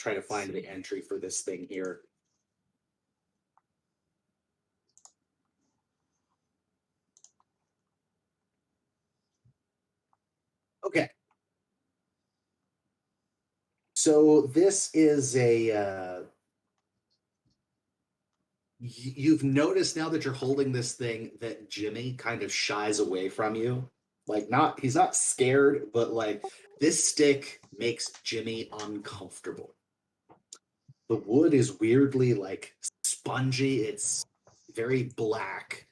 try to find the entry for this thing here. Okay. So this is a... you've noticed now that you're holding this thing that Jimmy kind of shies away from you. Like, he's not scared, but like this stick makes Jimmy uncomfortable. The wood is weirdly like spongy. It's very black.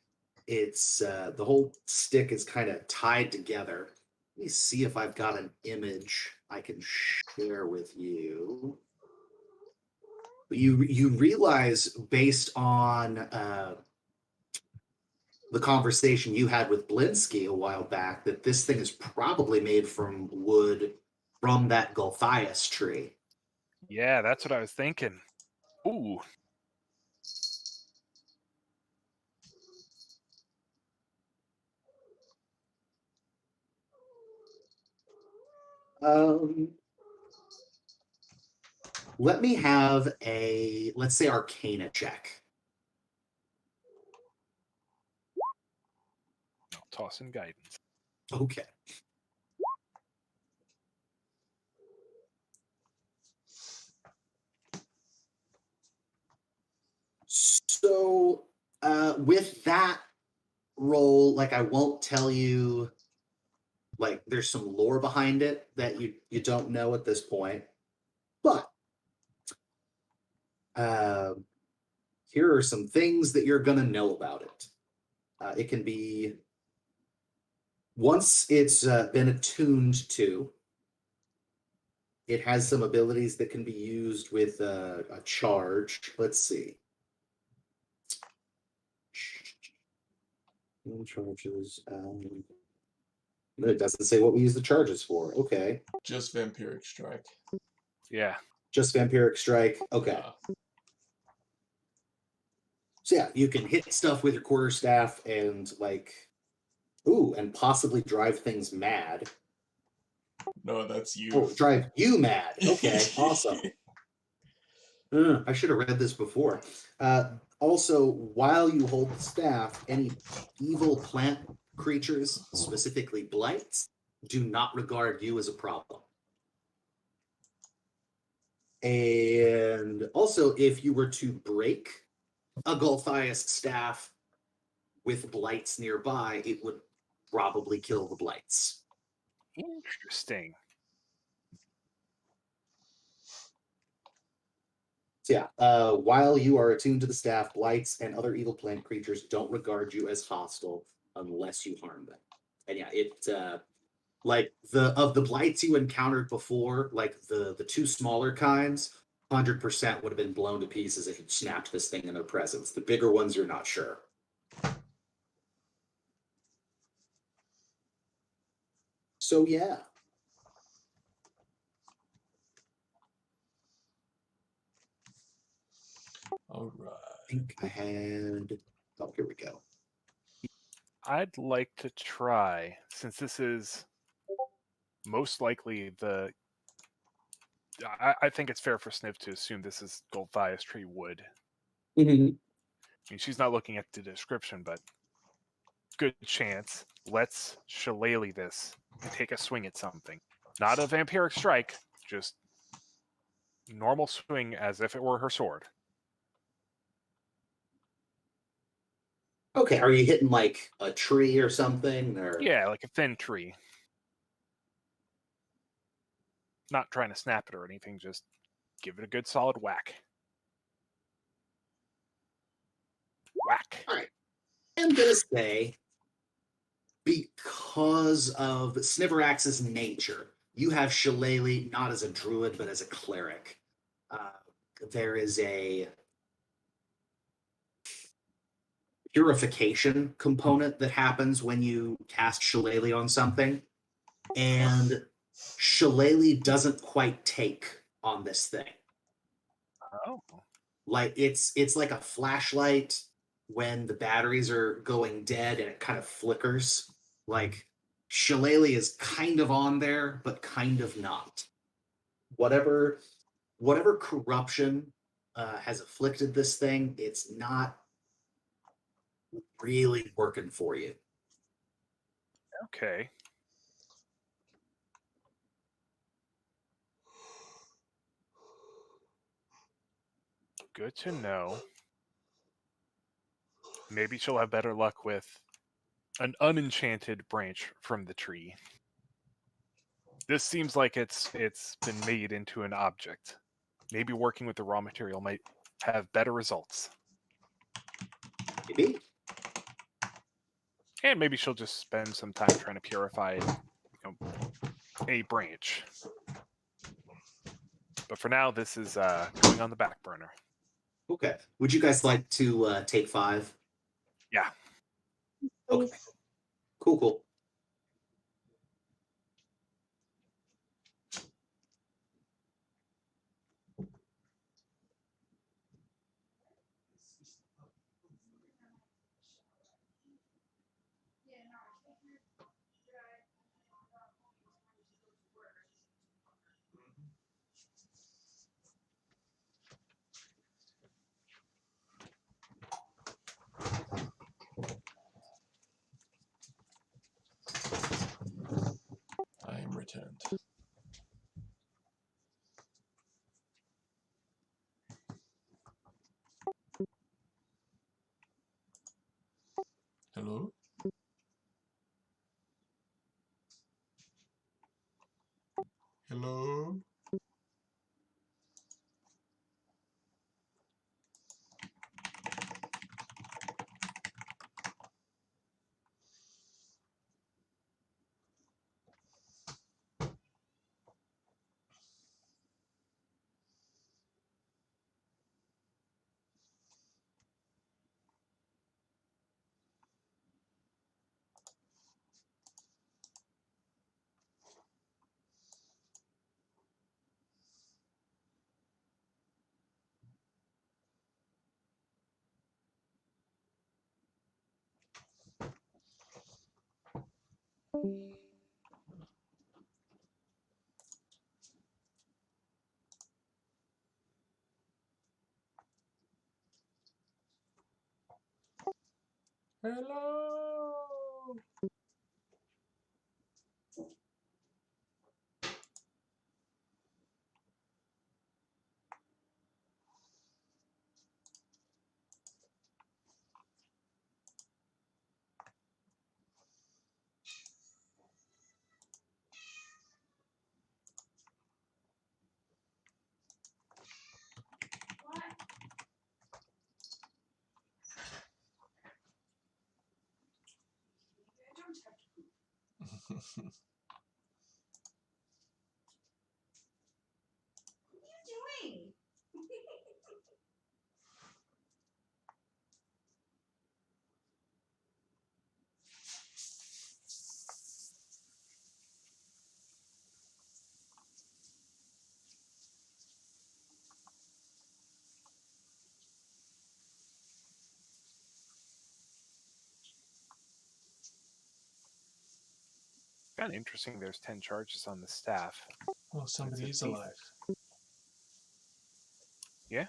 It's the whole stick is kind of tied together. Let me see if I've got an image I can share with you. You realize based on the conversation you had with Blinsky a while back that this thing is probably made from wood from that Gulthias tree. Yeah, that's what I was thinking. Ooh. Let me have a, let's say, Arcana check. I'll toss in guidance. Okay. So, with that roll, like, I won't tell you, like, there's some lore behind it that you don't know at this point, but here are some things that you're gonna know about it. It can be, once it's been attuned to, it has some abilities that can be used with a charge. Let's see. Charges. It doesn't say what we use the charges for. Okay. Just Vampiric Strike. Yeah. Just Vampiric Strike. Okay. So yeah, you can hit stuff with your quarterstaff and like, ooh, and possibly drive things mad. No, that's you. Oh, drive you mad. Okay, awesome. I should have read this before. Also, while you hold the staff, any evil plant creatures, specifically blights, do not regard you as a problem. And also, if you were to break a Gulthias staff with blights nearby, it would probably kill the blights. Interesting. So yeah, while you are attuned to the staff, blights and other evil plant creatures don't regard you as hostile unless you harm them. And yeah, it like the blights you encountered before, like the two smaller kinds, 100% would have been blown to pieces if you snapped this thing in their presence. The bigger ones, you're not sure. So yeah. All right. I think I had... Oh, here we go. I'd like to try, since this is most likely the... I think it's fair for Sniv to assume this is Gulthias tree wood. Mm-hmm. I mean, she's not looking at the description, but good chance. Let's shillelagh this and take a swing at something. Not a vampiric strike, just normal swing as if it were her sword. Okay, are you hitting like a tree or something? Or... Yeah, like a thin tree. Not trying to snap it or anything, just give it a good solid whack. Whack. All right. I'm going to say, because of Sniverax's nature, you have Shillelagh not as a druid, but as a cleric. There is a purification component that happens when you cast Shillelagh on something. And Shillelagh doesn't quite take on this thing. Oh. Like it's like a flashlight when the batteries are going dead and it kind of flickers. Like Shillelagh is kind of on there, but kind of not. Whatever whatever corruption has afflicted this thing, it's not really working for you. Okay. Good to know. Maybe she'll have better luck with an unenchanted branch from the tree. This seems like it's been made into an object. Maybe working with the raw material might have better results. Maybe. And maybe she'll just spend some time trying to purify, a branch. But for now, this is going on the back burner. Okay. Would you guys like to take 5? Yeah. Okay. Cool, cool. I am returned. Hello? Hello? Hello? Kind of interesting. There's 10 charges on the staff. Oh, somebody It's is a thief. alive. Yeah.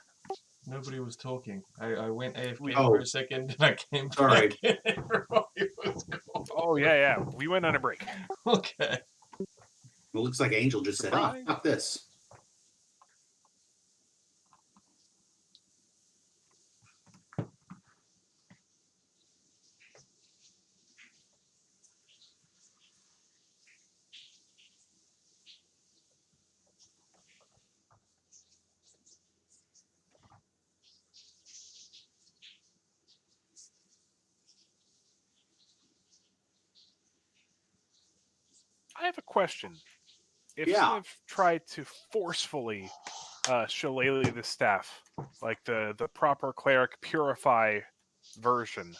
Nobody was talking. I went AFK Oh. for a second and I came Sorry. back and everybody was gone. Oh yeah. We went on a break. Okay. It looks like Angel just said, "Ah, Surprise. fuck this." I have a question. If Yeah. Sniv tried to forcefully shillelagh the staff, like the proper cleric purify version,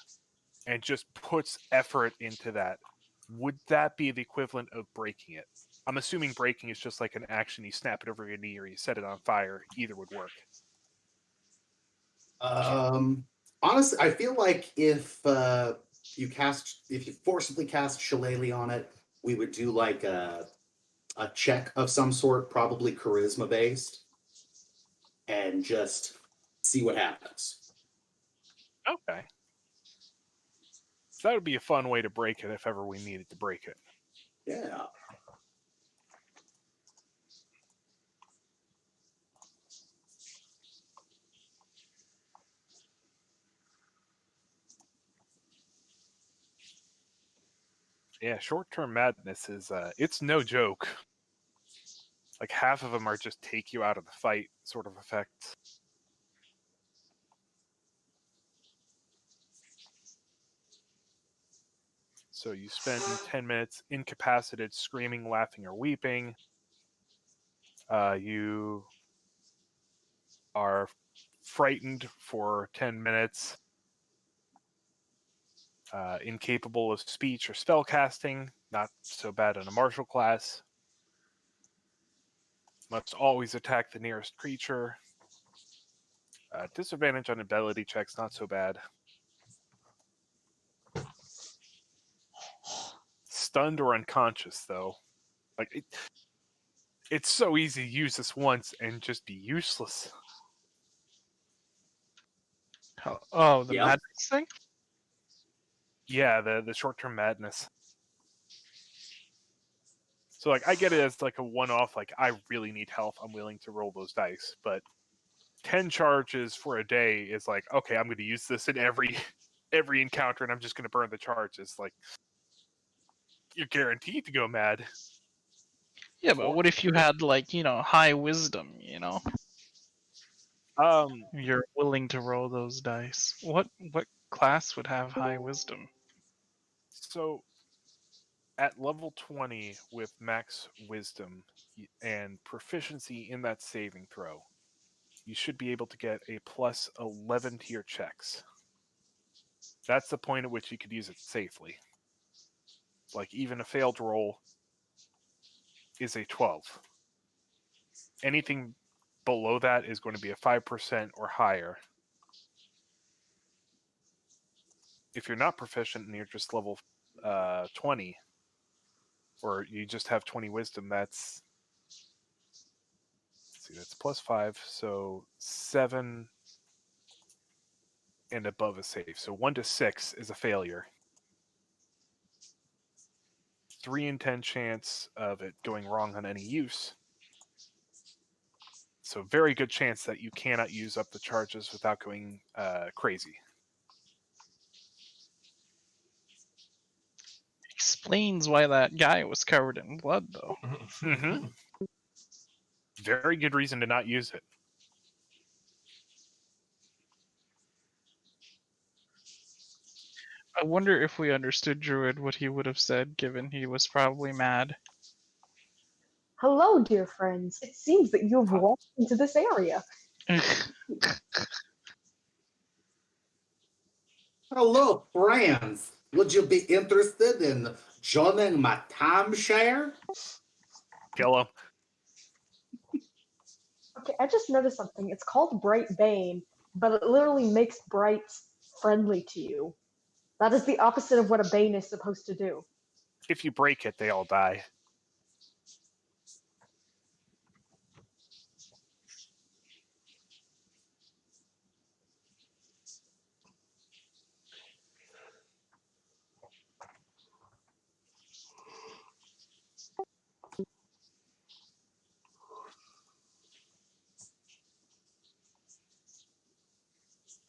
and just puts effort into that, would that be the equivalent of breaking it? I'm assuming breaking is just like an action. You snap it over your knee or you set it on fire. Either would work. Honestly, I feel like if you forcibly cast Shillelagh on it, we would do like a check of some sort, probably charisma based. and just see what happens. Okay. So that would be a fun way to break it if ever we needed to break it. Yeah. Yeah, short-term madness is it's no joke. Like half of them are just take you out of the fight sort of effects. So you spend 10 minutes incapacitated, screaming, laughing, or weeping. You are frightened for 10 minutes. Incapable of speech or spell casting. Not so bad in a martial class. Must always attack the nearest creature. Disadvantage on ability checks, not so bad. Stunned or unconscious, though. Like, it's so easy to use this once and just be useless. Oh, the Yep. madness thing? Yeah, the short-term madness. So, like, I get it as, like, a one-off, like, I really need health, I'm willing to roll those dice, but 10 charges for a day is like, okay, I'm going to use this in every encounter, and I'm just going to burn the charges. Like, you're guaranteed to go mad. Yeah, but what if you had, like, high wisdom, You're willing to roll those dice. What class would have high wisdom? So at level 20 with max wisdom and proficiency in that saving throw, you should be able to get a plus 11 to your checks. That's the point at which you could use it safely. Like, even a failed roll is a 12. Anything below that is going to be a 5% or higher. If you're not proficient and you're just level 20, or you just have 20 wisdom, that's plus 5, so 7 and above is safe. So 1 to 6 is a failure. 3 in 10 chance of it going wrong on any use. So very good chance that you cannot use up the charges without going crazy. Explains why that guy was covered in blood, though. Mm-hmm. Very good reason to not use it. I wonder if we understood Druid what he would have said, given he was probably mad. Hello, dear friends. It seems that you have walked into this area. Hello, friends. Would you be interested in joining my timeshare? Kill him. Okay, I just noticed something. It's called Bright Bane, but it literally makes Brights friendly to you. That is the opposite of what a Bane is supposed to do. If you break it, they all die.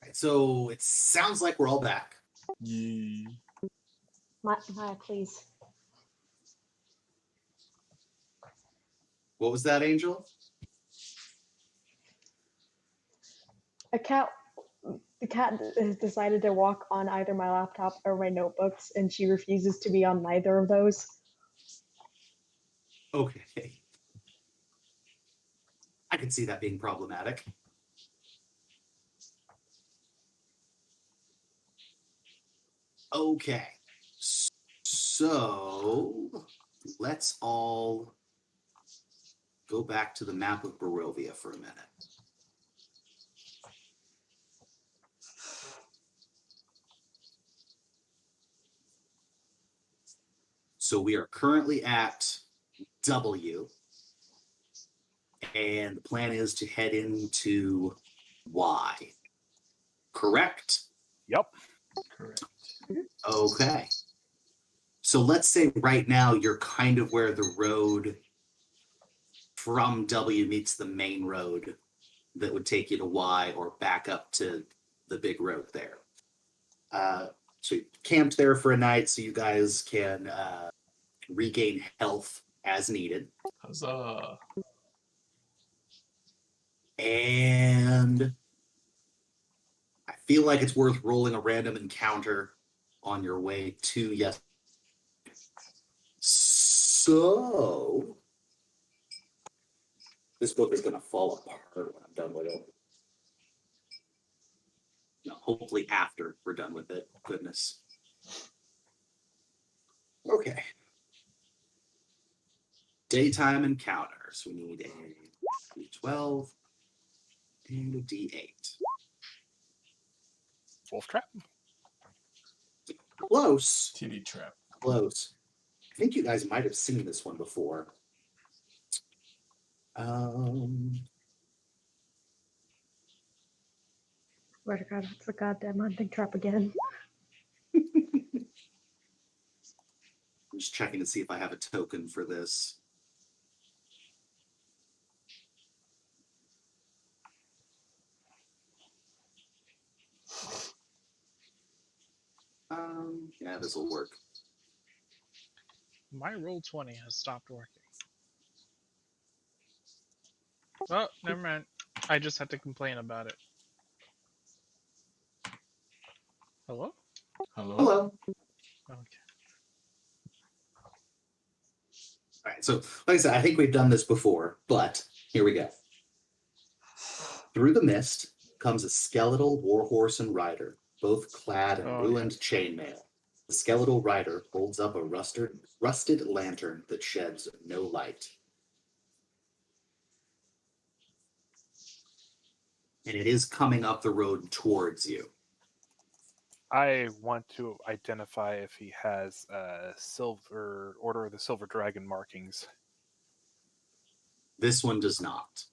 Right, so it sounds like we're all back. Yeah. Maya, please. What was that, Angel? The cat has decided to walk on either my laptop or my notebooks, and she refuses to be on neither of those. Okay. I can see that being problematic. Okay. So let's all go back to the map of Barovia for a minute. So we are currently at W, And the plan is to head into Y. Correct? Yep. Correct. Okay. So let's say right now you're kind of where the road from W meets the main road that would take you to Y or back up to the big road there. So you camped there for a night so you guys can regain health as needed. Huzzah. And I feel like it's worth rolling a random encounter on your way to yes. So this book is going to fall apart when I'm done with it. No, hopefully after we're done with it. Goodness. Okay. Daytime encounters. We need a D12 and a D8. Wolf trap. Close. TD trap. Close. I think you guys might have seen this one before. Swear to God, it's the goddamn hunting trap again. I'm just checking to see if I have a token for this. Yeah, this will work. My Roll20 has stopped working. Oh, never mind. I just had to complain about it. Hello? Hello? Hello. Okay. All right, so like I said, I think we've done this before, but here we go. Through the mist comes a skeletal warhorse and rider, both clad in ruined chainmail. The skeletal rider holds up a rusted lantern that sheds no light. And it is coming up the road towards you. I want to identify if he has silver Order of the Silver Dragon markings. This one does not.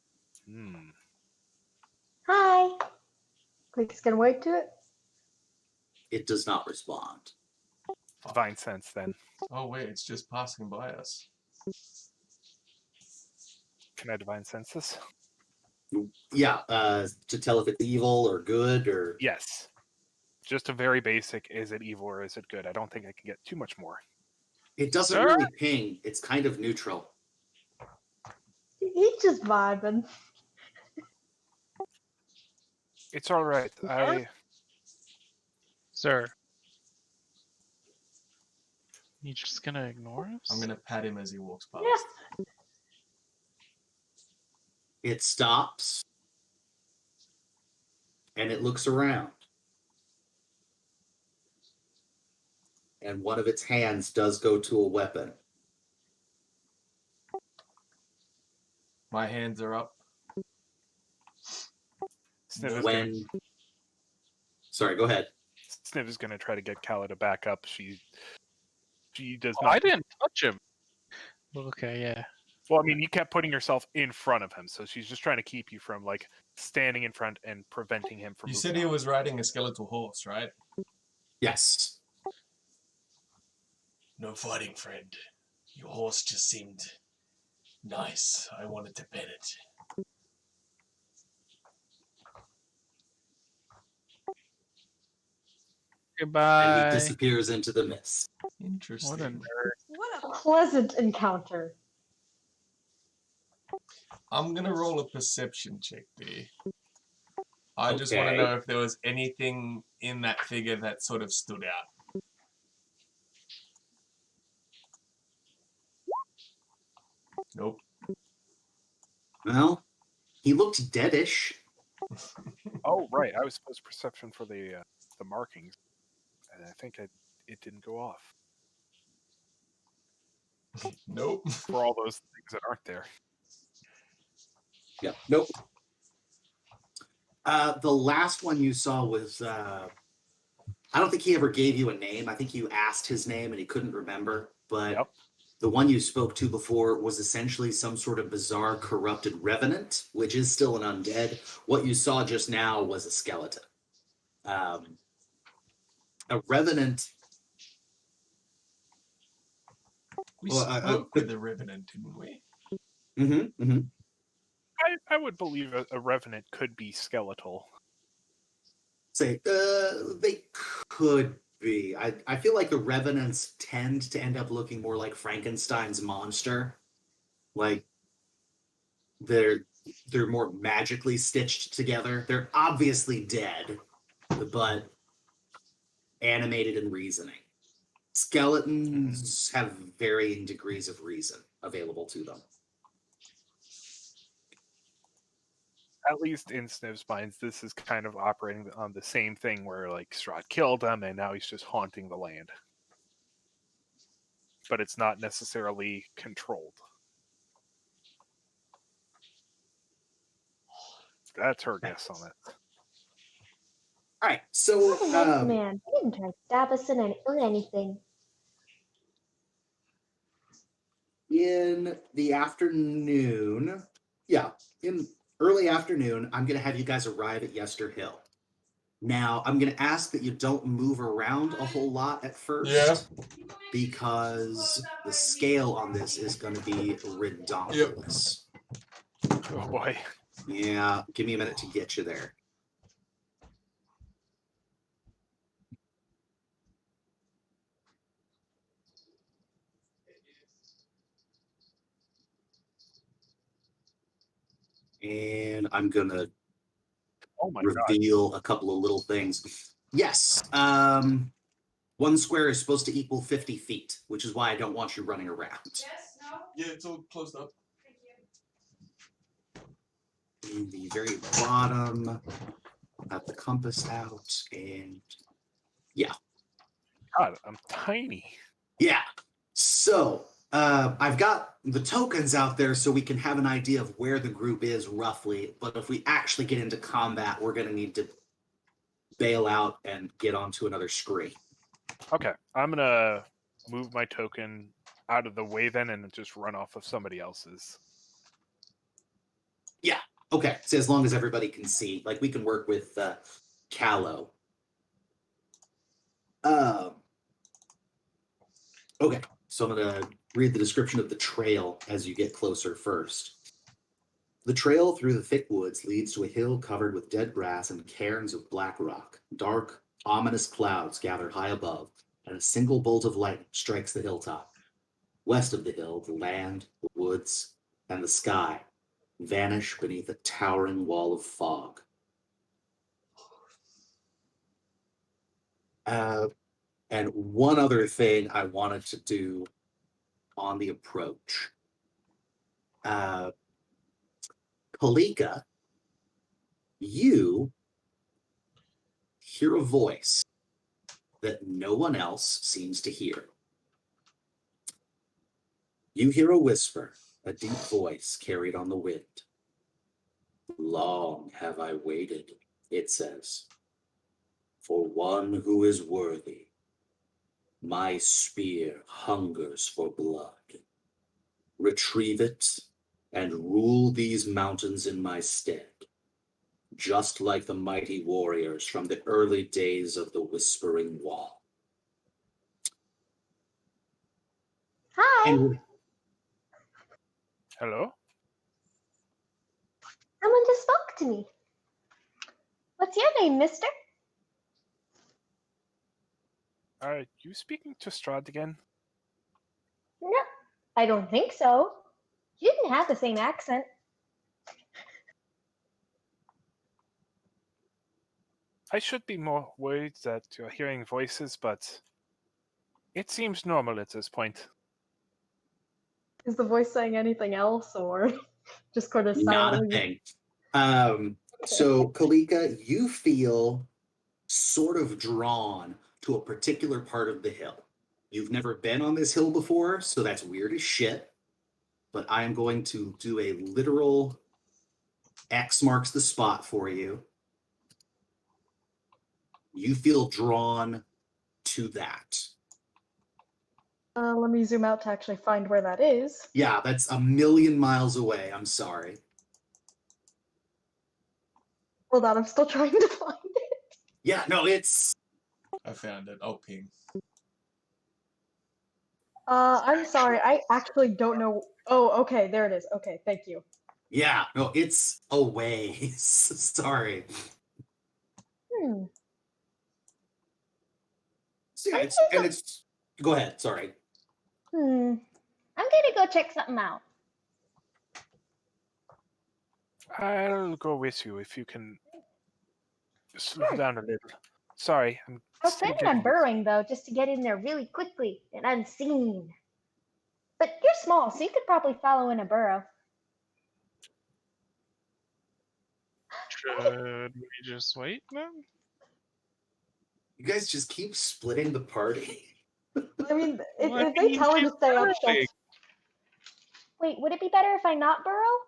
Hi. Please can wait to it. It does not respond. Divine sense, then. Oh, wait, it's just passing by us. Can I divine sense this? Yeah, to tell if it's evil or good or... Yes. Just a very basic, is it evil or is it good? I don't think I can get too much more. It doesn't Sir? really ping. It's kind of neutral. He's just vibing. It's all right. Sir. You just gonna ignore us? I'm gonna pat him as he walks past. Yeah. It stops and it looks around. And one of its hands does go to a weapon. My hands are up. When... Sorry, go ahead. Sniv is going to try to get Kala to back up. She does Oh, not. I didn't touch him. Okay, yeah. Well, I mean, you kept putting yourself in front of him, so she's just trying to keep you from like standing in front and preventing him from. You moving said he on. was riding a skeletal horse, right? Yes. No fighting, friend. Your horse just seemed nice. I wanted to pet it. Goodbye. And he disappears into the mist. Interesting. What a nerd. What a pleasant encounter. I'm gonna roll a perception check there. I just want to know if there was anything in that figure that sort of stood out. Nope. Well, he looked deadish. Oh, right. I was supposed to perception for the markings, and I think it didn't go off Nope. for all those things that aren't there. Yeah, nope. The last one you saw was, I don't think he ever gave you a name. I think you asked his name and he couldn't remember, but Yep. The one you spoke to before was essentially some sort of bizarre corrupted revenant, which is still an undead. What you saw just now was a skeleton. A revenant. We Well, spoke with the Revenant, didn't we? Mm-hmm, mm-hmm. I would believe a revenant could be skeletal. Say, they could be. I feel like the revenants tend to end up looking more like Frankenstein's monster. Like they're more magically stitched together. They're obviously dead, but animated and reasoning. Skeletons have varying degrees of reason available to them. At least in Sniv's minds, this is kind of operating on the same thing where, like, Strahd killed him and now he's just haunting the land. But it's not necessarily controlled. That's her guess on it. All right, so What a nice man. He didn't try to stab us or anything. in the afternoon, in early afternoon, I'm going to have you guys arrive at Yester Hill. Now, I'm going to ask that you don't move around a whole lot at first, because the scale on this is going to be ridiculous. Oh boy. Yeah, give me a minute to get you there. And I'm going to Oh my reveal a couple of little things. Yes, 1 square is supposed to equal 50 feet, which is why I don't want you running around. Yeah, it's all closed up. In the very bottom, have the compass out, and yeah. God, I'm tiny. Yeah. So I've got the tokens out there so we can have an idea of where the group is roughly. But if we actually get into combat, we're going to need to bail out and get onto another screen. Okay, I'm going to move my token out of the way then and just run off of somebody else's. Yeah. Okay. So as long as everybody can see, like we can work with Callow. Okay. So I'm going to read the description of the trail as you get closer first. The trail through the thick woods leads to a hill covered with dead grass and cairns of black rock. Dark, ominous clouds gather high above, and a single bolt of light strikes the hilltop. West of the hill, the land, the woods, and the sky vanish beneath a towering wall of fog. And one other thing I wanted to do on the approach. Kalika, you hear a voice that no one else seems to hear. You hear a whisper, a deep voice carried on the wind. Long have I waited, it says, for one who is worthy. My spear hungers for blood. Retrieve it and rule these mountains in my stead, just like the mighty warriors from the early days of the Whispering Wall. Hi. And Hello? Someone just spoke to me. What's your name, mister? Are you speaking to Strahd again? No, I don't think so. You didn't have the same accent. I should be more worried that you're hearing voices, but it seems normal at this point. Is the voice saying anything else, or just kind of not a silently? thing. So, Kalika, you feel sort of drawn to a particular part of the hill. You've never been on this hill before, so that's weird as shit. But I am going to do a literal X marks the spot for you. You feel drawn to that. Let me zoom out to actually find where that is. Yeah, that's a million miles away. I'm sorry. Hold on, I'm still trying to find it. Yeah, no, it's... I found it. I'll ping. I'm sorry, I actually don't know. Oh, okay, there it is. Okay, thank you. Yeah, no, it's a ways. Sorry. Hmm. So yeah, it's... Go ahead, sorry. I'm gonna go check something out. I'll go with you if you can slow Sure. down a little. Sorry, I'm I was still planning on getting. burrowing though, just to get in there really quickly and unseen. But you're small, so you could probably follow in a burrow. Should we just wait then? You guys just keep splitting the party. I mean, Why if they tell her you to stay up, she'll. burrowing? Wait, would it be better if I not burrow?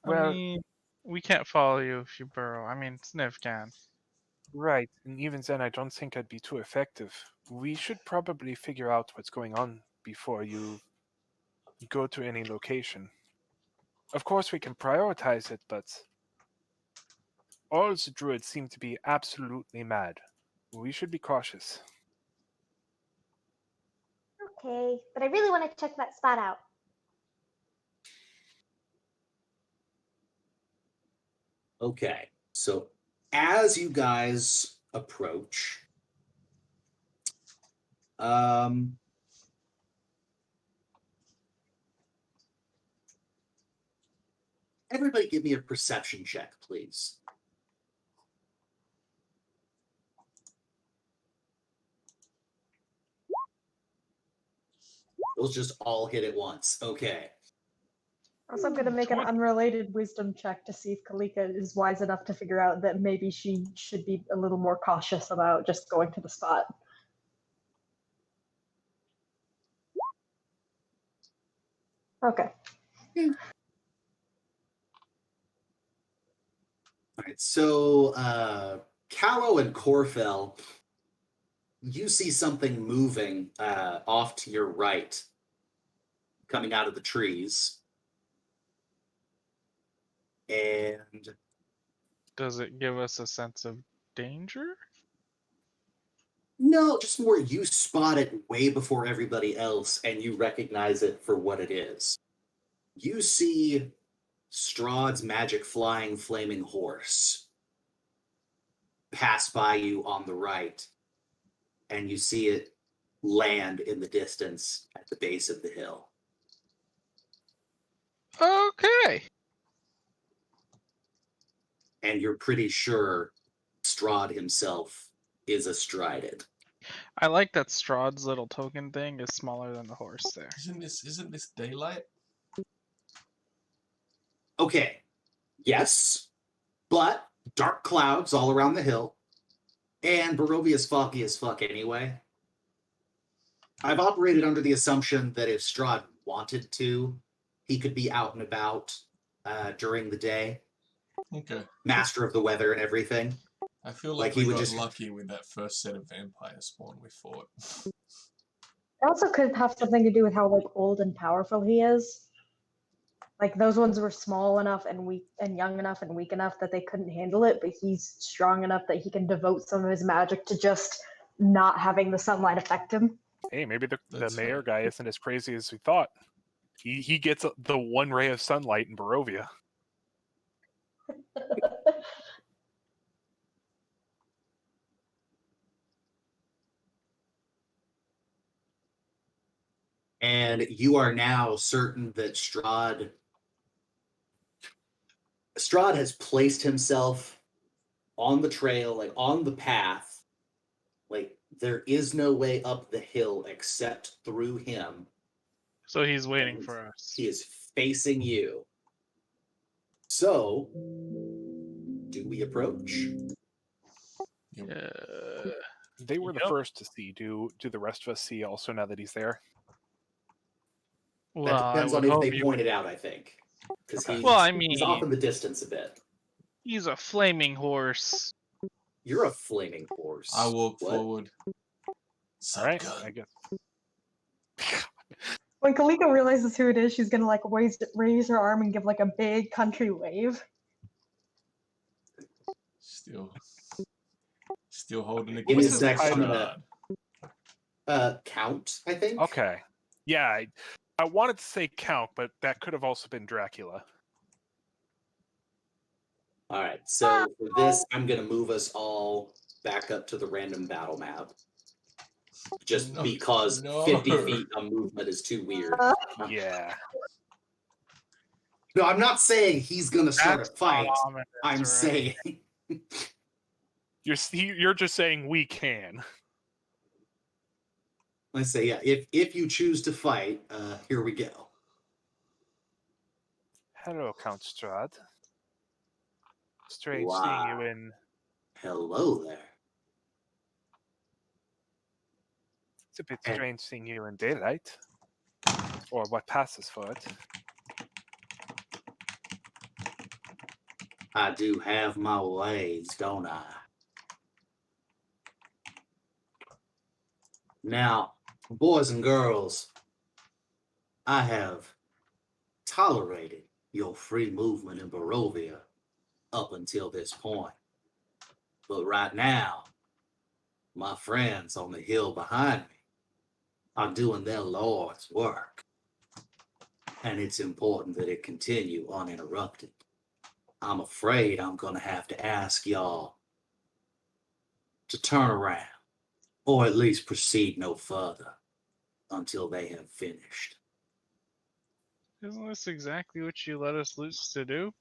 I Well, mean, we can't follow you if you burrow. I mean, Sniv can. right, and even then, I don't think I'd be too effective. We should probably figure out what's going on before you go to any location. Of course, we can prioritize it, but all the druids seem to be absolutely mad. We should be cautious. Okay, but I really want to check that spot out. Okay, so as you guys approach, everybody give me a perception check, please. Those just all hit at once. Okay. Also, I'm going to make an 20. unrelated wisdom check to see if Kalika is wise enough to figure out that maybe she should be a little more cautious about just going to the spot. Okay. All right, so Callow and Corfell, you see something moving off to your right, coming out of the trees. And Does it give us a sense of danger? no, just more you spot it way before everybody else and you recognize it for what it is. You see Strahd's magic flying flaming horse pass by you on the right, and you see it land in the distance at the base of the hill. Okay. And you're pretty sure Strahd himself is astride. I like that Strahd's little token thing is smaller than the horse there. Isn't this daylight? Okay, yes, but dark clouds all around the hill, and Barovia's foggy as fuck anyway. I've operated under the assumption that if Strahd wanted to, he could be out and about during the day, Okay. master of the weather and everything. I feel Like like he we would got just- lucky with that first set of vampire spawn we fought. It also could have something to do with how like old and powerful he is. Like those ones were small enough and weak and young enough and weak enough that they couldn't handle it, but he's strong enough that he can devote some of his magic to just not having the sunlight affect him. Hey, maybe the That's mayor fair. guy isn't as crazy as we thought. He gets the one ray of sunlight in Barovia. And you are now certain that Strahd has placed himself on the trail, like on the path. Like there is no way up the hill except through him. So he's waiting And for us. He is facing you. So, do we approach? They were the Yep. first to see. Do the rest of us see also now that he's there? Well, That depends I on would if hope they you point would. it out, I think. Because Okay. Well, I he's off in mean, the distance a bit. he's a flaming horse. You're a flaming horse. I walk What? forward. All right, Suck I guess When Kalika realizes who it is, she's gonna like raise her arm and give like a big country wave. Still holding the Give me a key. sec, I'm Strahd. gonna count, I think. Okay. Yeah, I wanted to say Count, but that could have also been Dracula. All right, so for this, I'm gonna move us all back up to the random battle map. Just No, because no. 50 feet of movement is too weird. Yeah. No, I'm not saying he's gonna start That's a fight. not ominous, I'm right? saying You're just saying we can. let's say, yeah, if you choose to fight, here we go. Hello, Count Strahd. Strange Wow. seeing you in. Hello there. It's a bit And- strange seeing you in daylight, or what passes for it. I do have my ways, don't I? Now, boys and girls, I have tolerated your free movement in Barovia up until this point. But right now, my friends on the hill behind me are doing their Lord's work. And it's important that it continue uninterrupted. I'm afraid I'm going to have to ask y'all to turn around, or at least proceed no further until they have finished. Isn't this exactly what you let us loose to do?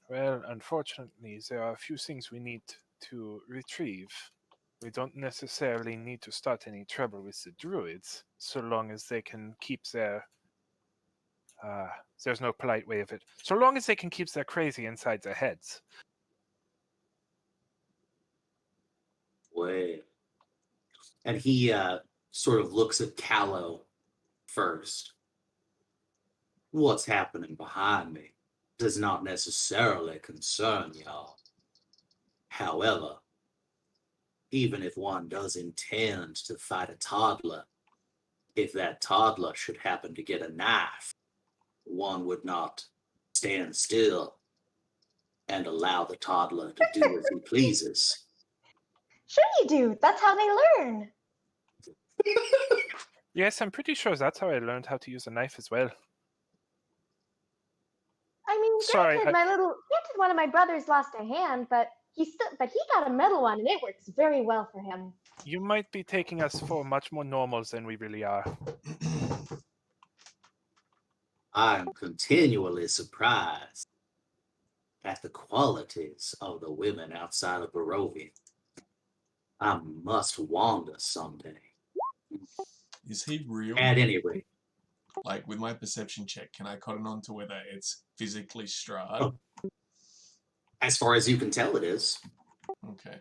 Well, unfortunately, there are a few things we need to retrieve. We don't necessarily need to start any trouble with the druids, so long as they can keep their... there's no polite way of it. So long as they can keep their crazy inside their heads. Well, and he sort of looks at Callow first. What's happening behind me does not necessarily concern y'all. However, even if one does intend to fight a toddler, if that toddler should happen to get a knife, one would not stand still and allow the toddler to do as he pleases. Sure you do. That's how they learn. Yes, I'm pretty sure that's how I learned how to use a knife as well. I mean, Sorry, granted, one of my brothers lost a hand, but he got a metal one, and it works very well for him. You might be taking us for much more normals than we really are. I am continually surprised at the qualities of the women outside of Barovia. I must wander someday. Is he real? At any rate, Like, with my perception check, can I cotton on to whether it's physically Strahd? Oh. As far as you can tell, it is. Okay.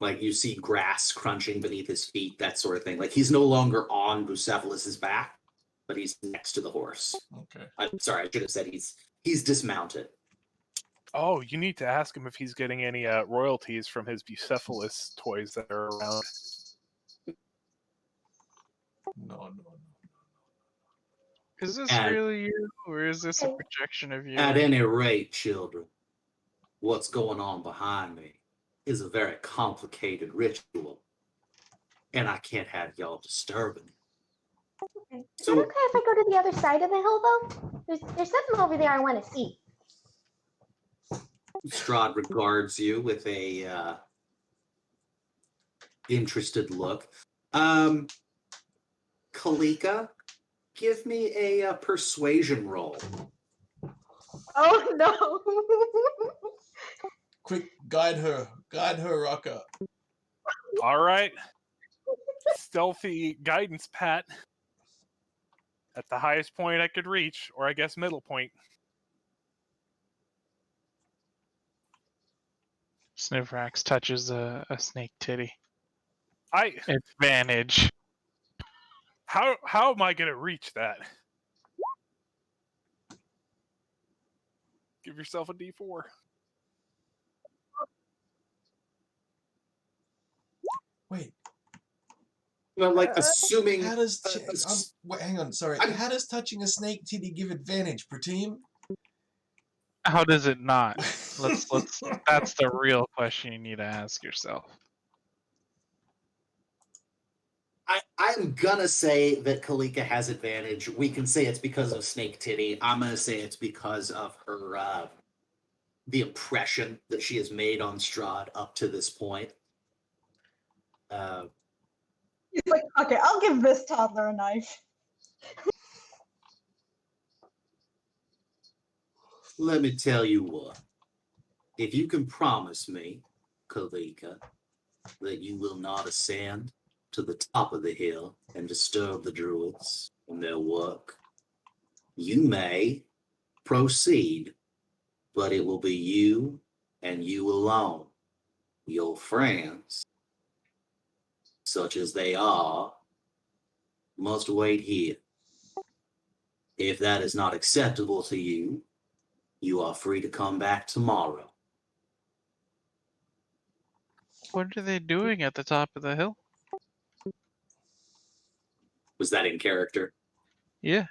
Like, you see grass crunching beneath his feet, that sort of thing. Like, he's no longer on Bucephalus's back, but he's next to the horse. Okay. I'm sorry, I should have said he's dismounted. Oh, you need to ask him if he's getting any royalties from his Bucephalus toys that are around. No. Is this And- really you, or is this a projection of you? At any rate, children, what's going on behind me is a very complicated ritual, and I can't have y'all disturbing it. Okay. Is So- it okay if I go to the other side of the hill, though? There's something over there I want to see. Strahd regards you with a interested look. Kalika, give me a persuasion roll. Oh, no. Quick, guide her, Rucker. All right. Stealthy guidance, Pat. At the highest point I could reach, or I guess middle point. Snivrax touches a snake titty. How Advantage. am I gonna reach that? Give yourself a D4. Wait, Like assuming. how does... ass- wait, hang on, sorry. I'm- How does touching a snake titty give advantage, Pratim? How does it not? Let's. That's the real question you need to ask yourself. I'm gonna say that Kalika has advantage. We can say it's because of Snake Titty. I'm gonna say it's because of her the impression that she has made on Strahd up to this point. He's like, okay, I'll give this toddler a knife. Let me tell you what. If you can promise me, Kalika, that you will not ascend to the top of the hill and disturb the druids in their work, you may proceed, but it will be you and you alone. Your friends, such as they are, must wait here. If that is not acceptable to you, you are free to come back tomorrow. What are they doing at the top of the hill? Was that in character? Yeah.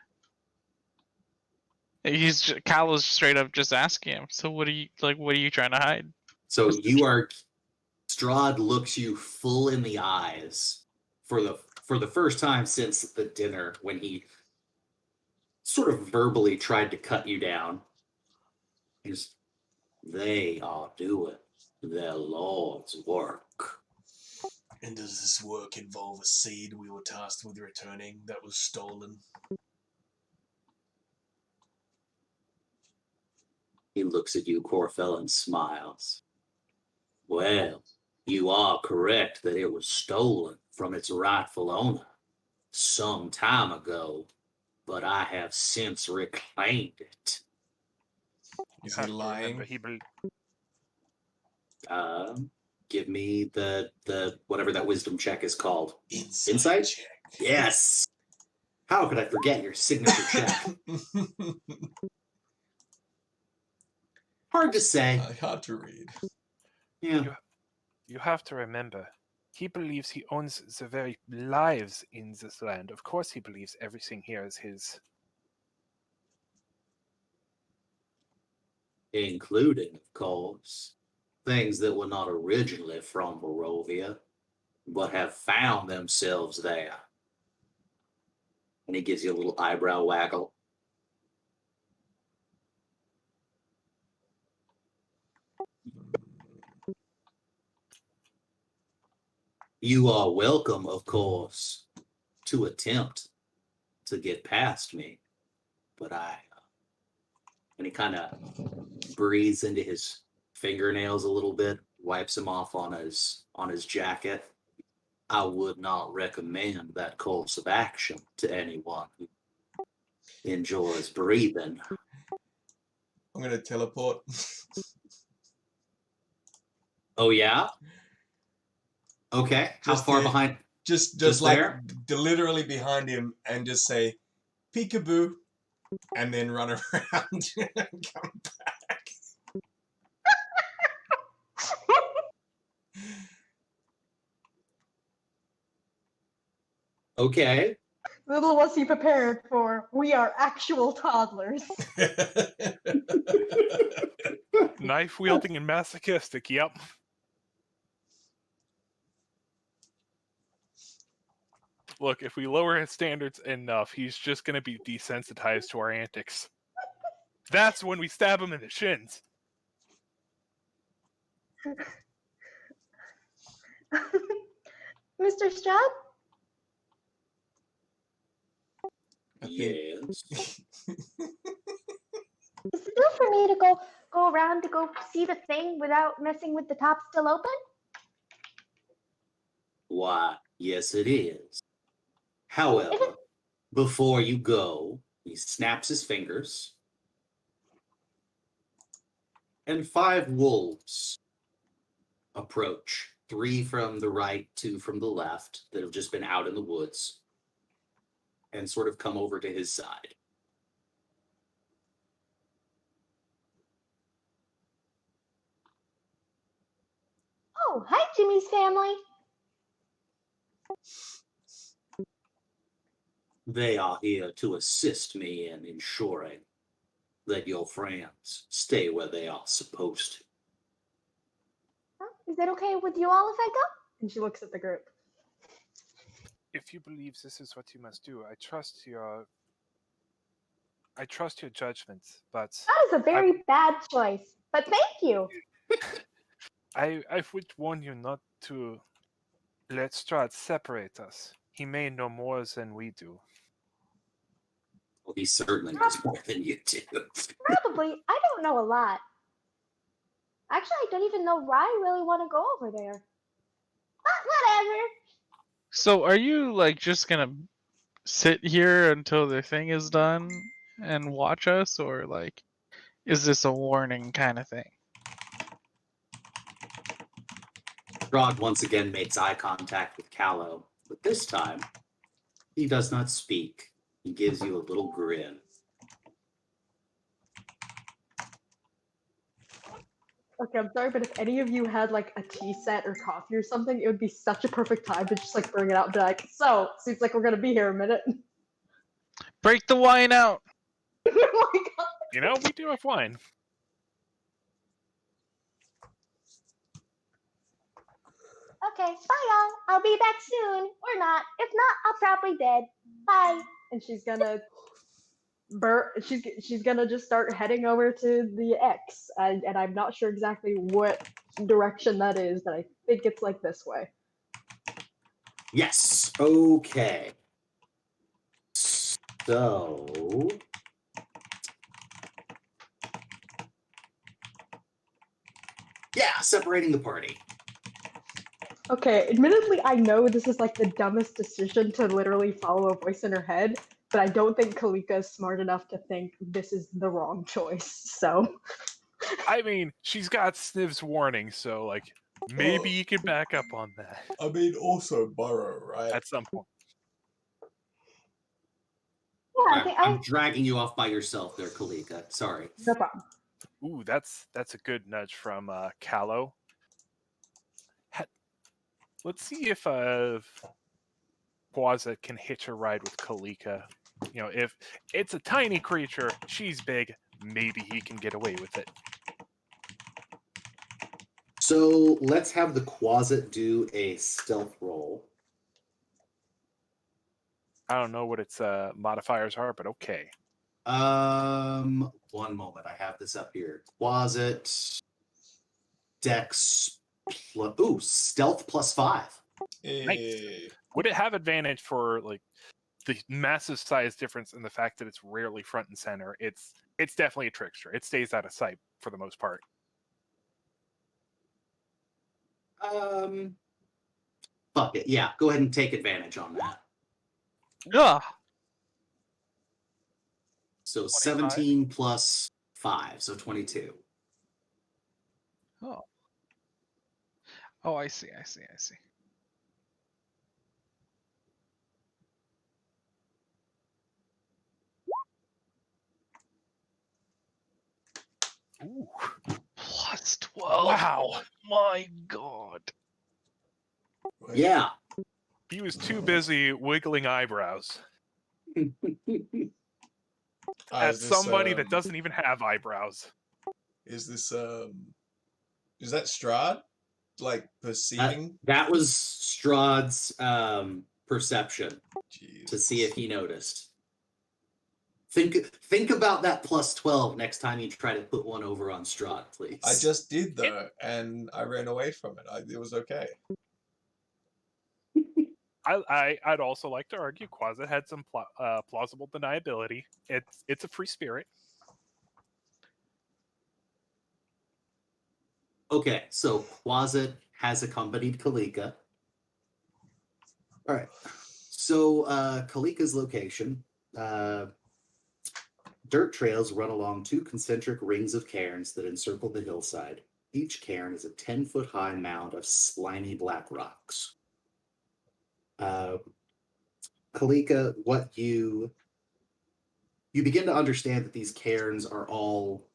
Callow's straight up just asking him. So what are you like? What are you trying to hide? So you are. Strahd looks you full in the eyes for the first time since the dinner when he sort of verbally tried to cut you down. He's, they are doing their Lord's work. And does this work involve a seed we were tasked with returning that was stolen? He looks at you, Corfell, and smiles. Well, you are correct that it was stolen from its rightful owner some time ago, but I have since reclaimed it. Is You he have to lying? remember, Give me the whatever that wisdom check is called. Insight check. Yes. How could I forget your signature check? Hard to say. Hard to read. Yeah. You have to remember, he believes he owns the very lives in this land. Of course he believes everything here is his. Including, of course, things that were not originally from Barovia, but have found themselves there. And he gives you a little eyebrow waggle. You are welcome, of course, to attempt to get past me, but and he kind of breathes into his fingernails a little bit, wipes them off on his jacket. I would not recommend that course of action to anyone who enjoys breathing. I'm gonna teleport. Oh yeah? Okay. How Just far here. behind? Just like there? literally behind him, and just say peekaboo, and then run around and come back. Okay. Little was he prepared for, we are actual toddlers. Knife wielding and masochistic, yep. Look, if we lower his standards enough, he's just going to be desensitized to our antics. That's when we stab him in the shins. Mr. Strahd? Yes. Is it good for me to go around to go see the thing without messing with the top still open? Why, yes, it is. However, before you go, he snaps his fingers, and 5 wolves approach. 3 from the right, 2 from the left, that have just been out in the woods, and sort of come over to his side. Oh, hi, Jimmy's family. They are here to assist me in ensuring that your friends stay where they are supposed to. Is it okay with you all if I go? And she looks at the group. If you believe this is what you must do, I trust your judgment, but That is a very bad choice, but thank you. I would warn you not to let Strahd separate us. He may know more than we do. Well, he certainly knows more than you do. Probably. I don't know a lot. Actually, I don't even know why I really want to go over there. But whatever. So are you like just gonna sit here until the thing is done and watch us, or like is this a warning kind of thing? Strahd once again makes eye contact with Callow, but this time he does not speak. He gives you a little grin. Okay, I'm sorry, but if any of you had like a tea set or coffee or something, it would be such a perfect time to just like bring it out and be like, so, seems like we're gonna be here a minute. Break the wine out. Oh my god. You know, we do have wine. Okay, bye y'all. I'll be back soon. Or not. If not, I'll probably dead. Bye. And she's gonna she's gonna just start heading over to the X, and I'm not sure exactly what direction that is, but I think it's like this way. Yes. Okay. So. Yeah, separating the party. Okay, admittedly, I know this is like the dumbest decision to literally follow a voice in her head, but I don't think Kalika is smart enough to think this is the wrong choice. So, I mean, she's got Sniv's warning, so like maybe you could back up on that I mean, also Burrow, right? at some point. Yeah, I think I'm dragging you off by yourself there, Kalika. Sorry. no problem. Ooh, that's a good nudge from Callow. Let's see if Quaza can hitch a ride with Kalika. You know, if it's a tiny creature, she's big, maybe he can get away with it. So let's have the Quasit do a stealth roll. I don't know what its modifiers are, but okay. One moment. I have this up here. Quasit, Dex, stealth +5. Eh, Would it have advantage for like the massive size difference in the fact that it's rarely front and center? It's definitely a trickster. It stays out of sight for the most part. Fuck it. Yeah, go ahead and take advantage on that. Ugh. So 25. 17 plus 5, so 22. Oh. Oh, I see. Ooh. Plus 12. Wow. Oh my god. wait, Yeah. He was too busy wiggling eyebrows is at this, somebody that doesn't even have eyebrows. Is this is that Strahd? Like perceiving? That was Strahd's perception Jeez. to see if he noticed. Think about that +12 next time you try to put one over on Strahd, please. I just did though, and I ran away from it. It was okay. I'd also like to argue Quaza had some plausible deniability. It's a free spirit. Okay, so Quasit has accompanied Kalika. All right. So Kalika's location, dirt trails run along 2 concentric rings of cairns that encircle the hillside. Each cairn is a 10-foot-high mound of slimy black rocks. Kalika, what you begin to understand that these cairns are all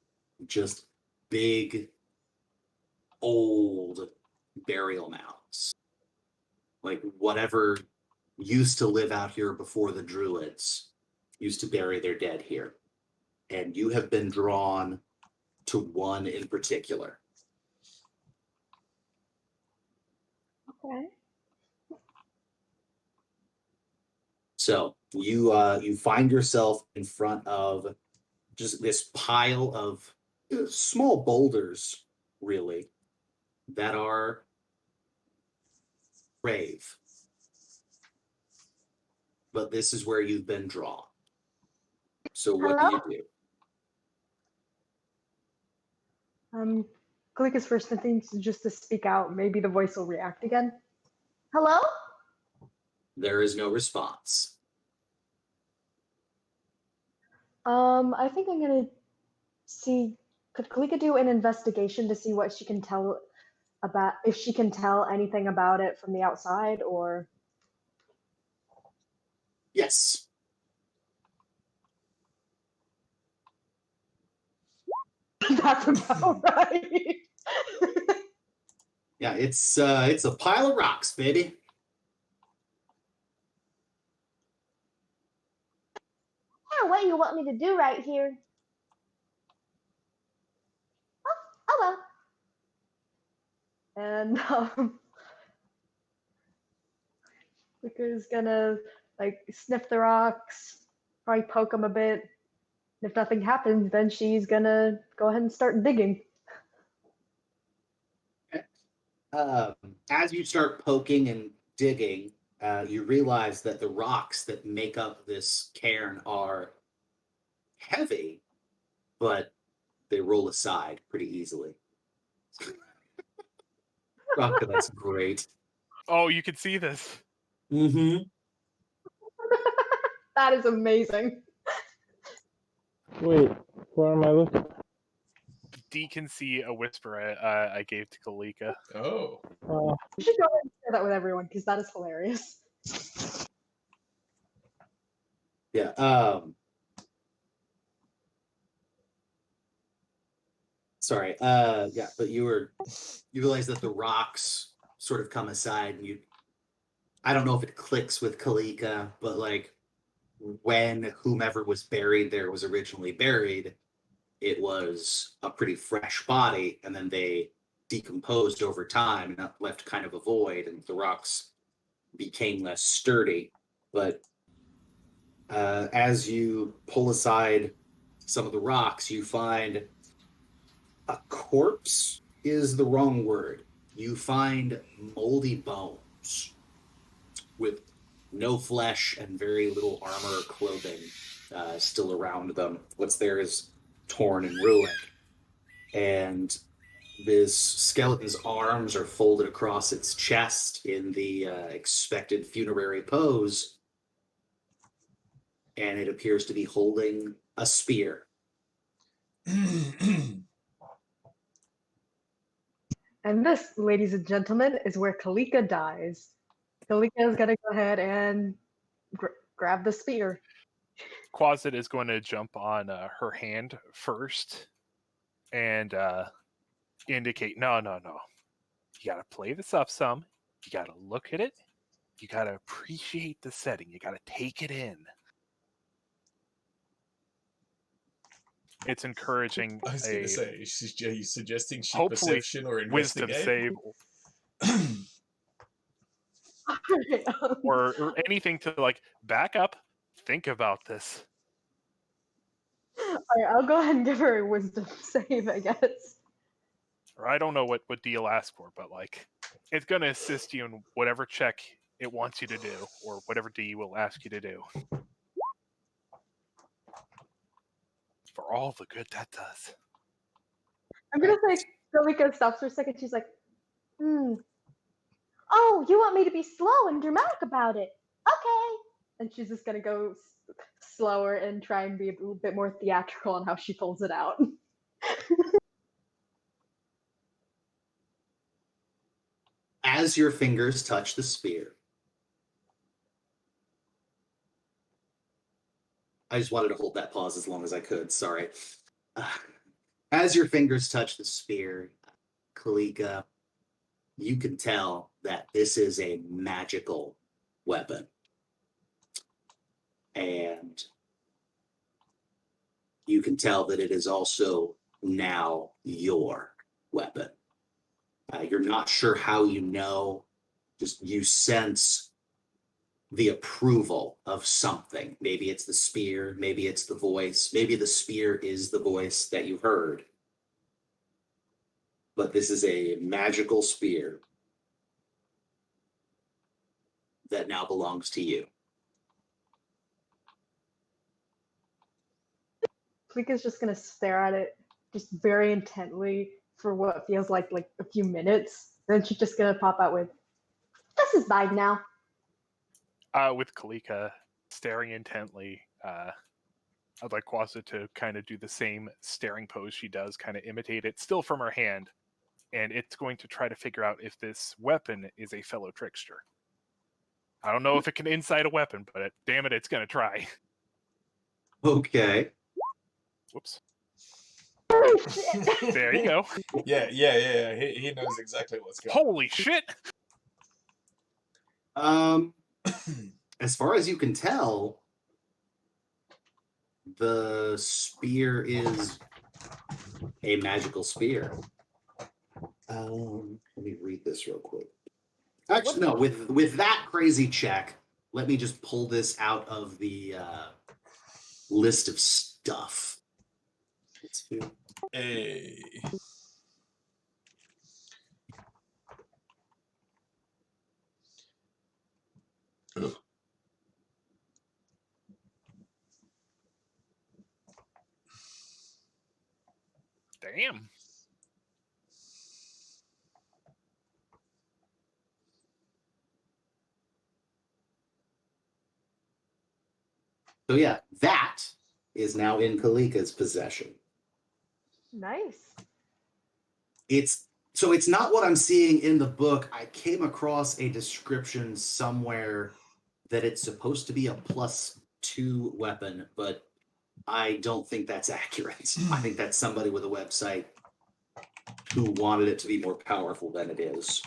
just big, old burial mounds. like whatever used to live out here before the druids used to bury their dead here. And you have been drawn to one in particular. Okay. So you find yourself in front of just this pile of small boulders, really, that are grave. But this is where you've been drawn. So what do you do? Kalika's first instinct is just to speak out. Maybe the voice will react again. Hello? There is no response. I think I'm gonna see. Could Kalika do an investigation to see what she can tell about, if she can tell anything about it from the outside, or? Yes. That's about right. Yeah, it's a pile of rocks, baby. Yeah, what you want me to do right here? Oh well. And Kalika's gonna like sniff the rocks, probably poke them a bit. If nothing happens, then she's gonna go ahead and start digging. As you start poking and digging, you realize that the rocks that make up this cairn are heavy, but they roll aside pretty easily. Oh, that's great. Oh, you can see this. Mm-hmm. That is amazing. Wait, where am I looking? D can see a whisper I gave to Kalika. Oh. You should go ahead and share that with everyone because that is hilarious. Yeah. Sorry. Yeah, but you realize that the rocks sort of come aside, and I don't know if it clicks with Kalika, but like when whomever was buried there was originally buried, it was a pretty fresh body, and then they decomposed over time and left kind of a void, and the rocks became less sturdy. But as you pull aside some of the rocks, you find a corpse is the wrong word. You find moldy bones with no flesh and very little armor or clothing still around them. What's there is torn and ruined. And this skeleton's arms are folded across its chest in the expected funerary pose. And it appears to be holding a spear. And this, ladies and gentlemen, is where Kalika dies. Kalika is gonna go ahead and grab the spear. Quasit is going to jump on her hand first and indicate, no. You got to play this up some. You got to look at it. You got to appreciate the setting. You got to take it in. It's encouraging. I was going to say, are you suggesting she hopefully perception or wisdom investigate? save or anything to like back up. Think about this. Alright, I'll go ahead and give her a wisdom save, I guess. Or I don't know what D will ask for, but like it's going to assist you in whatever check it wants you to do or whatever D will ask you to do. For all the good that does. I'm gonna say Kalika stops for a second. She's like, Oh, you want me to be slow and dramatic about it? Okay. and she's just gonna go slower and try and be a little bit more theatrical on how she pulls it out. As your fingers touch the spear, I just wanted to hold that pause as long as I could. Sorry. As your fingers touch the spear, Kalika, you can tell that this is a magical weapon. And you can tell that it is also now your weapon. You're not sure how you know, just you sense the approval of something. Maybe it's the spear, maybe it's the voice, maybe the spear is the voice that you heard. But this is a magical spear that now belongs to you. Klika's just gonna stare at it just very intently for what feels like a few minutes. Then she's just gonna pop out with, This is mine now. With Kalika staring intently, I'd like Kwasa to kind of do the same staring pose she does, kind of imitate it, still from her hand, and it's going to try to figure out if this weapon is a fellow trickster. I don't know if it can incite a weapon, but damn it, it's going to try. Okay. Whoops. Holy shit. There you go. Yeah. He knows exactly what's going on. Holy shit! As far as you can tell, the spear is a magical spear. Let me read this real quick. Actually, no. With that crazy check, let me just pull this out of the list of stuff. Let's do. Hey. Damn. So yeah, that is now in Kalika's possession. nice. It's not what I'm seeing in the book. I came across a description somewhere that it's supposed to be a +2 weapon, but I don't think that's accurate. I think that's somebody with a website who wanted it to be more powerful than it is.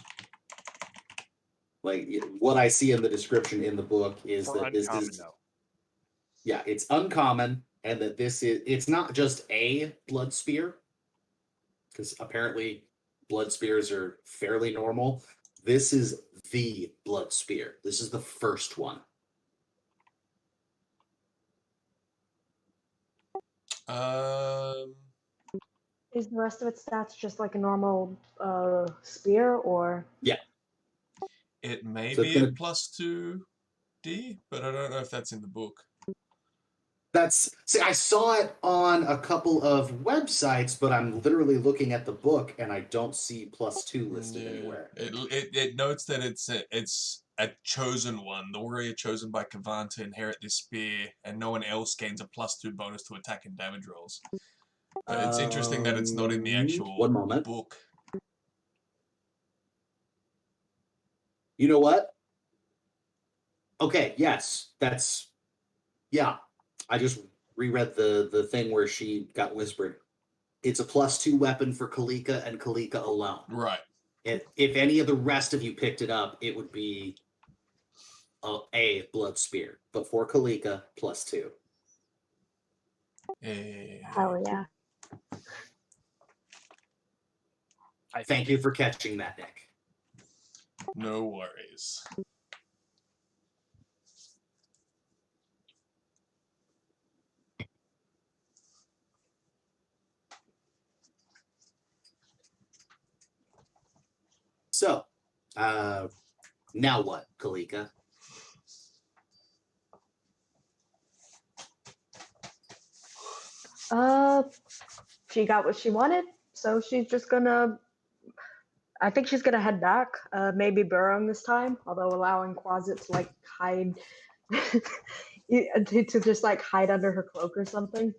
Like what I see in the description in the book is Or that this uncommon, is though. yeah, it's uncommon, and that it's not just a blood spear, because apparently blood spears are fairly normal. This is the blood spear. This is the first one. Is the rest of its stats just like a normal spear, or? Yeah. It may So be it's a gonna- +2D, but I don't know if that's in the book. See, I saw it on a couple of websites, but I'm literally looking at the book and I don't see +2 listed anywhere. It notes that it's a chosen one, the warrior chosen by Kavan to inherit this spear, and no one else gains a +2 bonus to attack and damage rolls. But it's interesting that it's not in the actual 1 moment. book. You know what? Okay, yes, yeah. I just reread the thing where she got whispered. It's a +2 weapon for Kalika and Kalika alone. Right. If any of the rest of you picked it up, it would be a blood spear. But for Kalika, +2. Hell yeah. Thank you for catching that, Nick. No worries. So, now what, Kalika? She got what she wanted, so she's just gonna. I think she's gonna head back, maybe burrowing this time, although allowing Quasit to like hide, to just like hide under her cloak or something,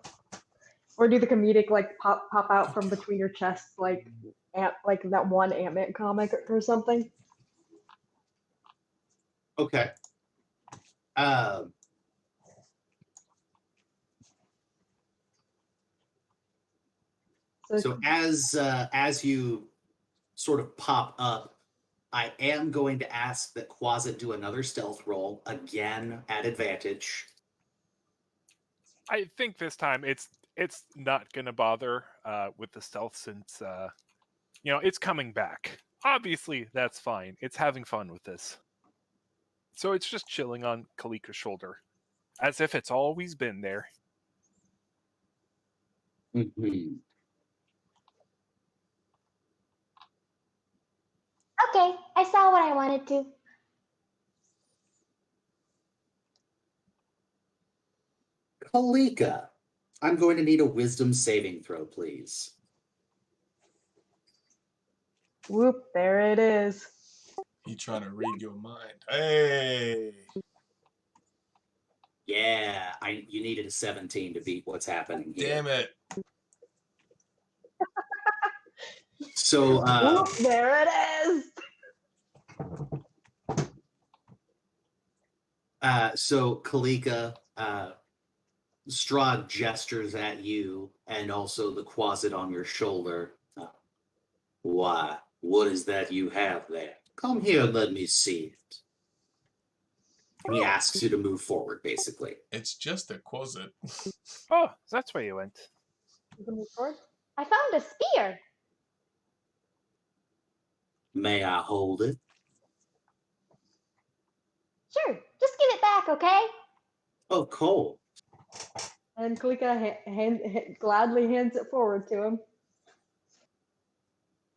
or do the comedic like pop out from between your chests like like that one Ant-Man comic or something. Okay. So as you sort of pop up, I am going to ask that Quasit do another stealth roll, again at advantage. I think this time it's not gonna bother with the stealth since it's coming back. Obviously, that's fine. It's having fun with this. So it's just chilling on Kalika's shoulder, as if it's always been there. Mm-hmm. Okay, I saw what I wanted to. Kalika, I'm going to need a wisdom saving throw, please. Whoop, there it is. He trying to read your mind. Hey. Yeah, you needed a 17 to beat what's happening here. Damn it. So, Whoop, there it is. so Kalika, Strahd gestures at you and also the Quasit on your shoulder. Why? What is that you have there? Come here and let me see it. And he asks you to move forward, basically. It's just a quasit. Oh, that's where you went. You can move forward. I found a spear. May I hold it? Sure, just give it back, okay? Of course. And Kalika gladly hands it forward to him.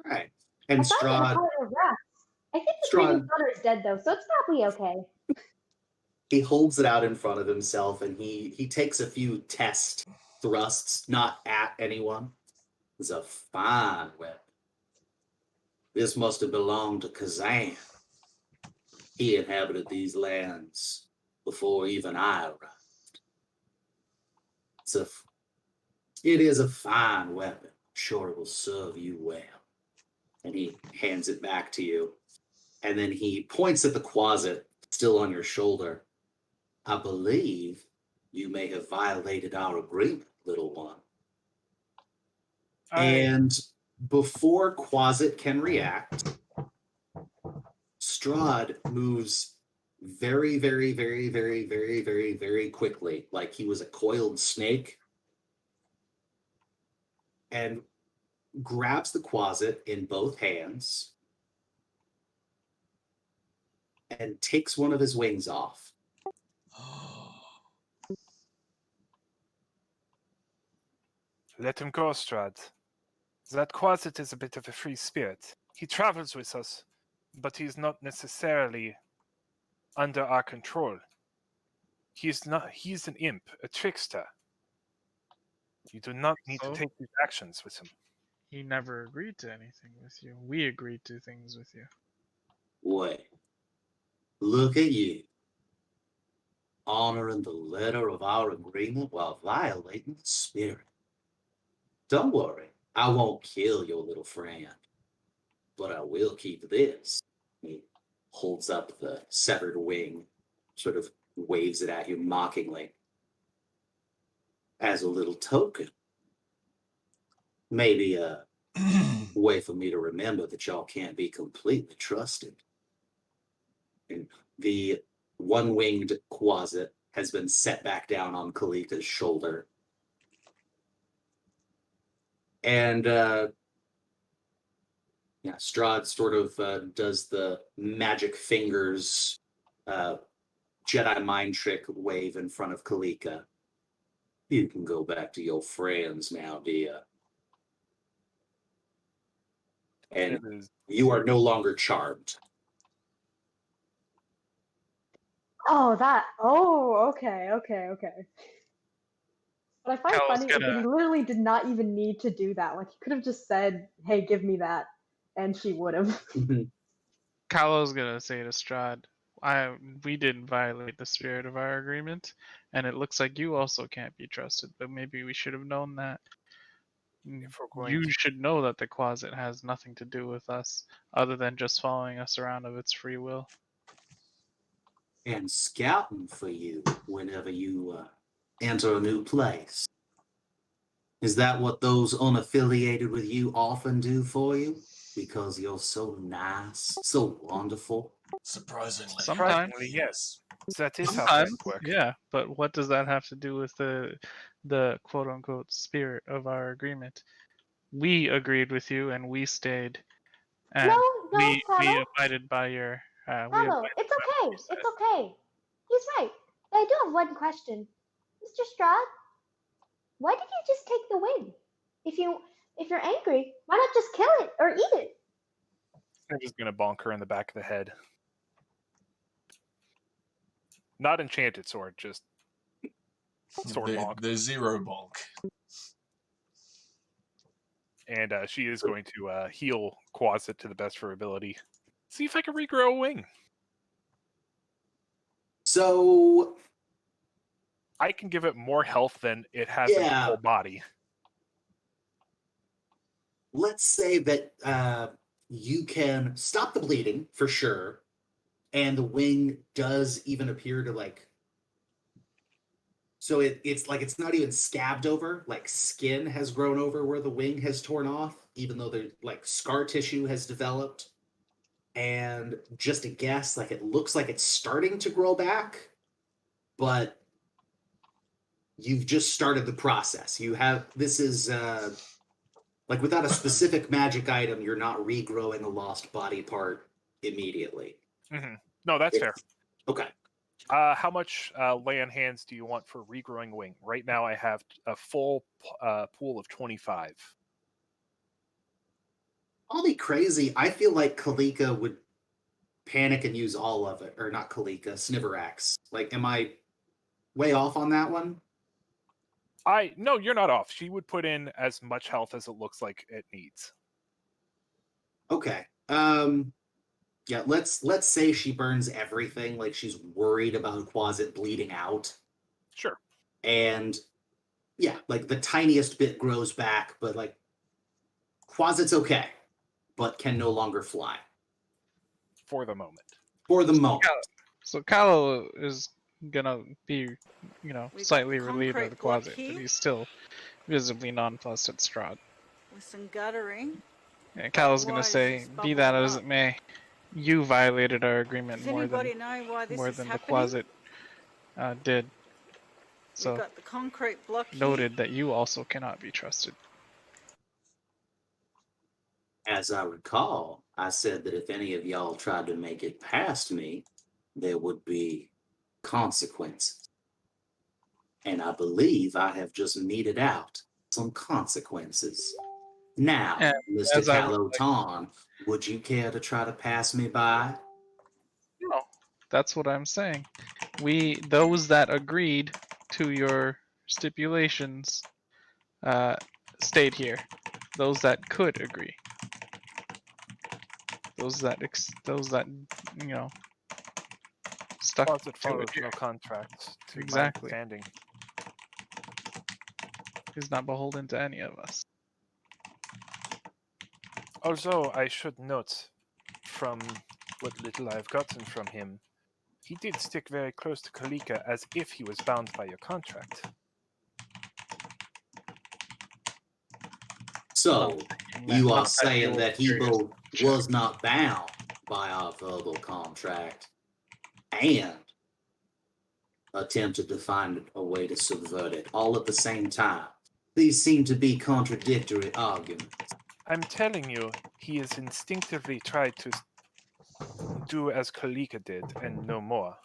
All right. I And found it in a Strahd, pile of rocks. I think the Strahd- previous owner is dead though, so it's probably okay. he holds it out in front of himself and he takes a few test thrusts, not at anyone. It's a fine weapon. This must have belonged to Kazan. He inhabited these lands before even I arrived. It is a fine weapon. I'm sure it will serve you well. And he hands it back to you. And then he points at the Quasit still on your shoulder. I believe you may have violated our agreement, little one. And before Quasit can react, Strahd moves very, very, very, very, very, very, very quickly, like he was a coiled snake, and grabs the Quasit in both hands and takes one of his wings off. Let him go, Strahd. That Quasit is a bit of a free spirit. He travels with us, but he's not necessarily under our control. He's an imp, a trickster. You do not need to So? take these actions with him. He never agreed to anything with you. We agreed to things with you. Wait. Look at you. Honoring the letter of our agreement while violating the spirit. Don't worry, I won't kill your little friend, but I will keep this. He holds up the severed wing, sort of waves it at you mockingly. As a little token. Maybe a way for me to remember that y'all can't be completely trusted. And the one-winged Quasit has been set back down on Kalika's shoulder. And Strahd sort of does the magic fingers Jedi mind trick wave in front of Kalika. You can go back to your friends now, dear. And you are no longer charmed. Okay. But I find Cal was funny that gonna- he literally did not even need to do that. Like, he could have just said, hey, give me that, and she would have. Kalo's gonna say to Strahd, we didn't violate the spirit of our agreement, and it looks like you also can't be trusted, but maybe we should have known that. You should know that the Quasit has nothing to do with us, other than just following us around of its free will. And scouting for you whenever you enter a new place. Is that what those unaffiliated with you often do for you? because you're so nice, so wonderful. Surprisingly. Sometimes. Yes. That is how Sometimes, things work. yeah, but what does that have to do with the quote unquote spirit of our agreement? We agreed with you and we stayed, and No, we Carlo. abided by your. Carlo, it's okay. It's okay. He's right. I do have one question. Mr. Strahd, why did you just take the wing? If you're angry, why not just kill it or eat it? I'm just gonna bonk her in the back of the head. Not enchanted sword, just sword bonk. The zero bonk. And she is going to heal Quasit to the best of her ability. See if I can regrow a wing. So I can give it more health than it has in its Yeah. whole body. let's say that you can stop the bleeding for sure, and the wing does even appear to like. So it's like it's not even scabbed over, like skin has grown over where the wing has torn off, even though the like scar tissue has developed. And just a guess, like it looks like it's starting to grow back, but you've just started the process. This is like without a specific magic item, you're not regrowing a lost body part immediately. Mm-hmm. No, that's fair. Okay. How much land hands do you want for regrowing wing? Right now, I have a full pool of 25. I'll be crazy. I feel like Kalika would panic and use all of it, or not Kalika, Sniverax. Like, am I way off on that one? No, you're not off. She would put in as much health as it looks like it needs. Okay. Yeah, let's say she burns everything, like she's worried about Quasit bleeding out. Sure. And yeah, like the tiniest bit grows back, but like Quasit's okay, but can no longer fly. For the moment. For the moment. So Callow is gonna be, slightly the relieved of the concrete block closet, here. but he's still visibly nonplussed at Strahd. With some guttering. And Callow's gonna Why is say, this "Be that bubbled as up? it may, you violated our agreement Does anybody know why this is than the happening? closet did. So We've got the concrete block here. noted that you also cannot be trusted." As I recall, I said that if any of y'all tried to make it past me, there would be consequences. And I believe I have just meted out some consequences. Now, And Mr. as I Caloton, would you care to try to pass me by? No, that's what I'm saying. Those that agreed to your stipulations, stayed here. Those that could agree. Those that stuck Closet to follows it no contracts. To Exactly. my understanding. is not beholden to any of us. Although I should note, from what little I've gotten from him, he did stick very close to Kalika as if he was bound by your contract. So, you are Not saying you that were curious. Hebo was not bound by our verbal contract and attempted to find a way to subvert it all at the same time. These seem to be contradictory arguments. I'm telling you, he has instinctively tried to do as Kalika did, and no more.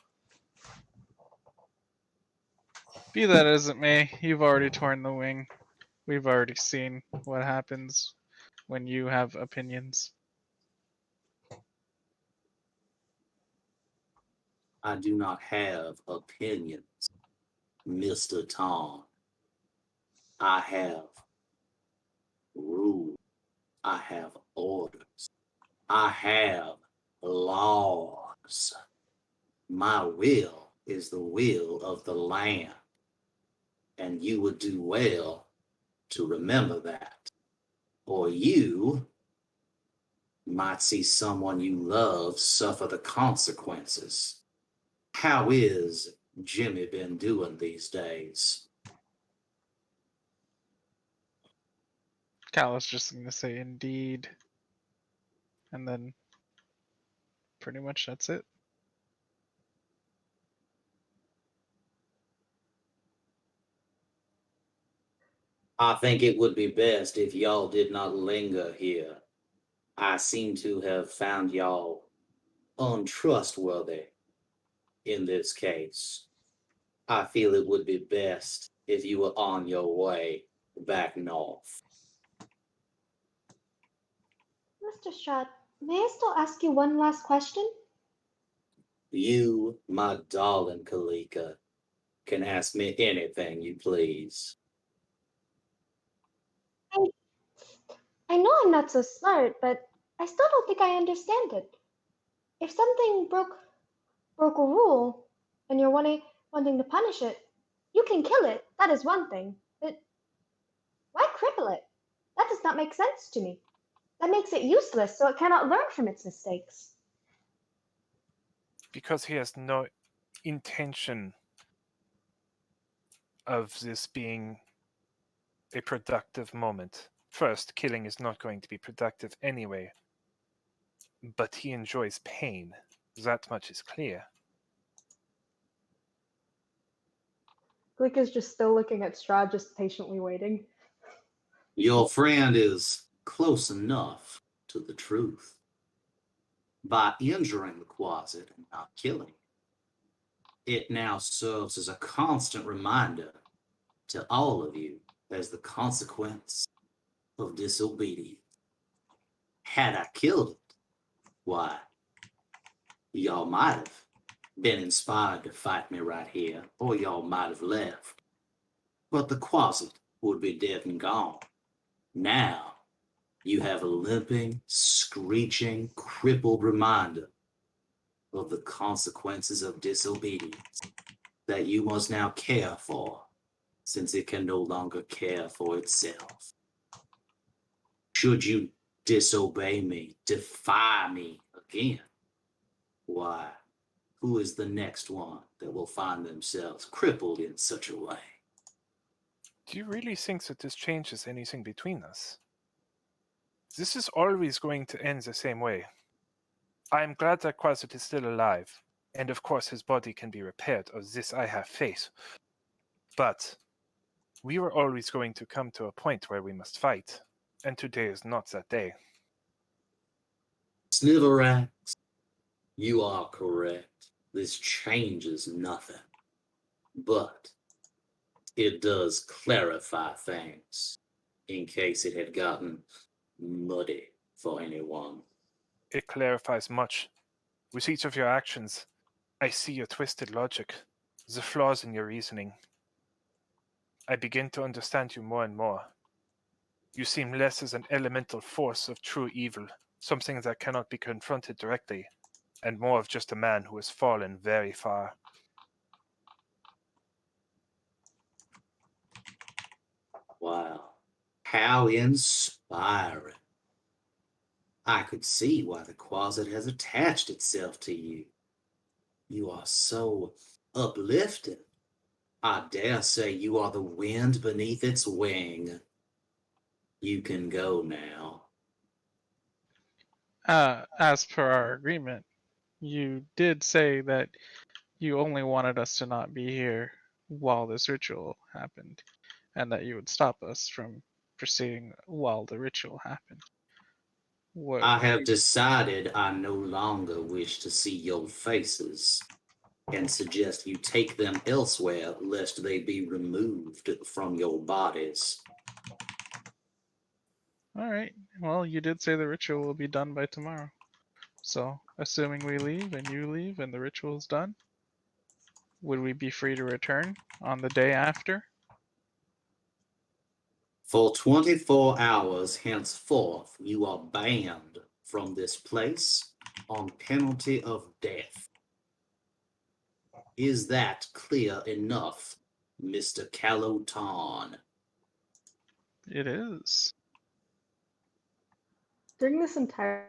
Be that as it may, you've already torn the wing. We've already seen what happens when you have opinions. I do not have opinions, Mr. Tom. I have rules. I have orders. I have laws. My will is the will of the land. And you would do well to remember that. Or you might see someone you love suffer the consequences. How is Jimmy been doing these days? Cal is just going to say, "Indeed." and then pretty much that's it. I think it would be best if y'all did not linger here. I seem to have found y'all untrustworthy in this case. I feel it would be best if you were on your way back north. Mr. Strahd, may I still ask you one last question? You, my darling Kalika, can ask me anything you please. I know I'm not so smart, but I still don't think I understand it. If something broke a rule and you're wanting to punish it, you can kill it. That is one thing. But why cripple it? That does not make sense to me. That makes it useless, so it cannot learn from its mistakes. Because he has no intention of this being a productive moment. First, killing is not going to be productive anyway, but he enjoys pain. That much is clear. Glick is just still looking at Strahd, just patiently waiting. Your friend is close enough to the truth. By injuring the Quasit and not killing it now serves as a constant reminder to all of you as the consequence of disobedience. Had I killed it, why, y'all might have been inspired to fight me right here, or y'all might have left. But the Quasit would be dead and gone. Now, you have a limping, screeching, crippled reminder of the consequences of disobedience that you must now care for, since it can no longer care for itself. Should you disobey me, defy me again, why, who is the next one that will find themselves crippled in such a way? Do you really think that this changes anything between us? This is always going to end the same way. I am glad that Quasit is still alive, and of course his body can be repaired, of this I have faith. But we were always going to come to a point where we must fight, and today is not that day. Sniverax, you are correct. This changes nothing. But it does clarify things, in case it had gotten muddy for anyone. It clarifies much. With each of your actions, I see your twisted logic, the flaws in your reasoning. I begin to understand you more and more. You seem less as an elemental force of true evil, something that cannot be confronted directly, and more of just a man who has fallen very far. Wow, how inspiring. I could see why the Quasit has attached itself to you. You are so uplifting. I dare say you are the wind beneath its wing. You can go now. As per our agreement, you did say that you only wanted us to not be here while this ritual happened, and that you would stop us from proceeding while the ritual happened. What? I have decided I no longer wish to see your faces, and suggest you take them elsewhere lest they be removed from your bodies. All right. Well, you did say the ritual will be done by tomorrow. So, assuming we leave and you leave and the ritual is done, would we be free to return on the day after? For 24 hours henceforth, you are banned from this place on penalty of death. Is that clear enough, Mr. Calotan? It is. During this entire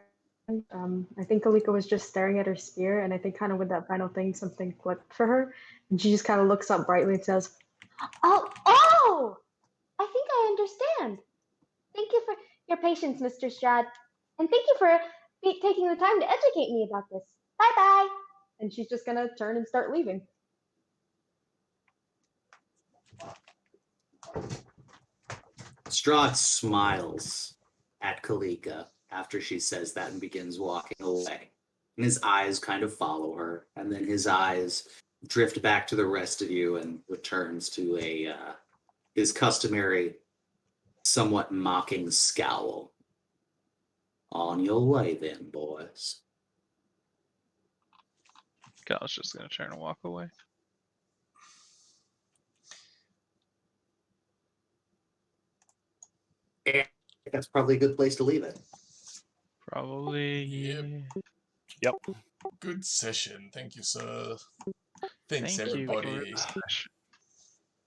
I think Alika was just staring at her spear, and I think kind of with that final thing, something clicked for her, and she just kind of looks up brightly and says, Oh! I think I understand. Thank you for your patience, Mr. Strahd. And thank you for taking the time to educate me about this. Bye bye. And she's just gonna turn and start leaving. Strahd smiles at Kalika after she says that and begins walking away. And his eyes kind of follow her, and then his eyes drift back to the rest of you and returns to his customary, somewhat mocking scowl. On your way then, boys. Cal's just gonna turn and walk away. And that's probably a good place to leave it. Probably. Yep. Yep. Good session. Thank you, sir. Thanks, Thank you everybody. for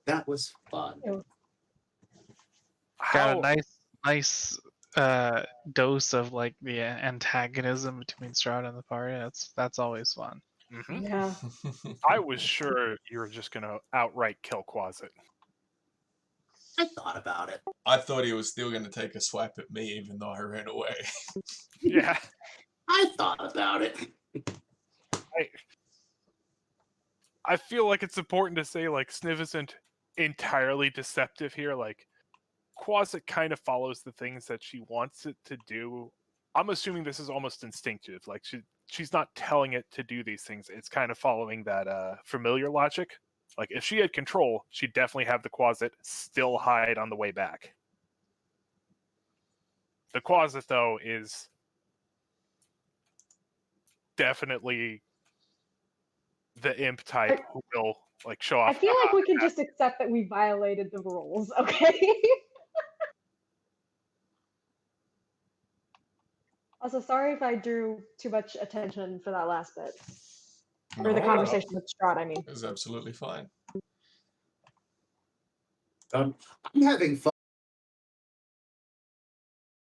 That was fun. got a How nice dose of like the antagonism between Strahd and the party. That's always fun. Mhm. Yeah. I was sure you were just gonna outright kill Quasit. I thought about it. I thought he was still going to take a swipe at me, even though I ran away. Yeah. I thought about it. I feel like it's important to say like Sniv isn't entirely deceptive here. Like Quasit kind of follows the things that she wants it to do. I'm assuming this is almost instinctive. Like she's not telling it to do these things. It's kind of following that familiar logic. Like if she had control, she'd definitely have the Quasit still hide on the way back. The Quasit though is definitely the imp type who will like show off. I feel like we can just accept that we violated the rules, okay? Also, sorry if I drew too much attention for that last bit. Or the No, conversation with Strahd, I mean. It was absolutely fine. I'm having fun.